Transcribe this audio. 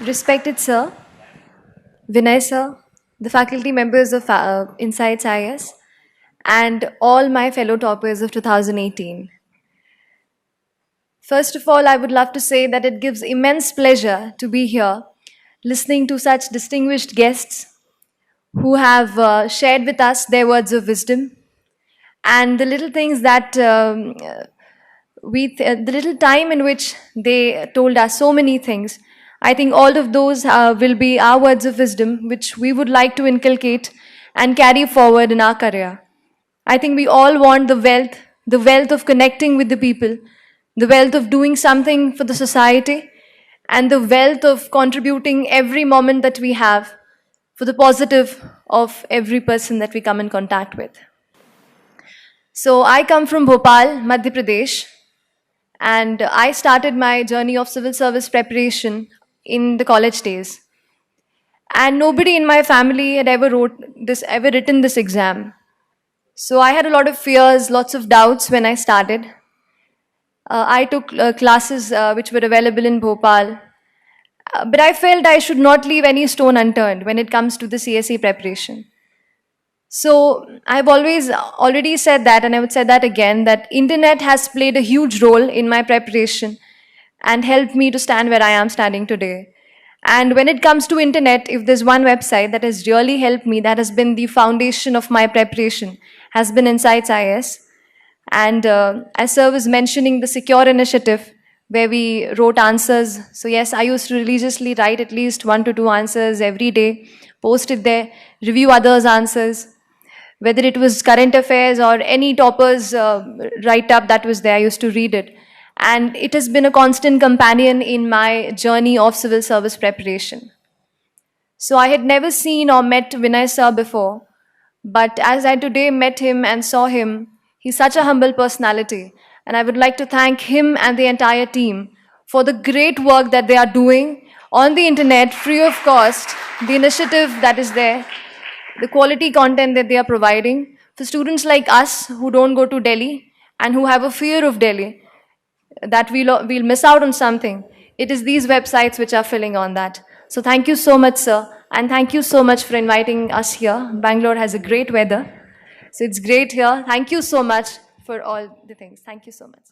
Respected Sir, Vinay Sir, the faculty members of Insights IAS, and all my fellow toppers of 2018. First of all, I would love to say that it gives immense pleasure to be here listening to such distinguished guests who have shared with us their words of wisdom and the little things that the little time in which they told us so many things. I think all of those will be our words of wisdom, which we would like to inculcate and carry forward in our career. I think we all want the wealth of connecting with the people, the wealth of doing something for the society, and the wealth of contributing every moment that we have for the positive of every person that we come in contact with. So I come from Bhopal, Madhya Pradesh, and I started my journey of civil service preparation in the college days. And nobody in my family had ever written this exam. So I had a lot of fears, lots of doubts when I started. I took classes which were available in Bhopal, but I felt I should not leave any stone unturned when it comes to the CSE preparation. So I've always already said that, and I would say that again, that internet has played a huge role in my preparation and helped me to stand where I am standing today. And when it comes to internet, if there's one website that has really helped me, that has been the foundation of my preparation, has been Insights IS. And as Sir was mentioning the Secure initiative, where we wrote answers. So yes, I used to religiously write at least 1 to 2 answers every day, post it there, review others' answers. Whether it was current affairs or any topper's write-up that was there, I used to read it. And it has been a constant companion in my journey of civil service preparation. So I had never seen or met Vinay Sir before, but as I today met him and saw him, he's such a humble personality. And I would like to thank him and the entire team for the great work that they are doing on the internet, free of cost, the initiative that is there, the quality content that they are providing for students like us who don't go to Delhi and who have a fear of Delhi, that we'll miss out on something. It is these websites which are filling on that. So thank you so much, sir. And thank you so much for inviting us here. Bangalore has a great weather. So it's great here. Thank you so much for all the things. Thank you so much.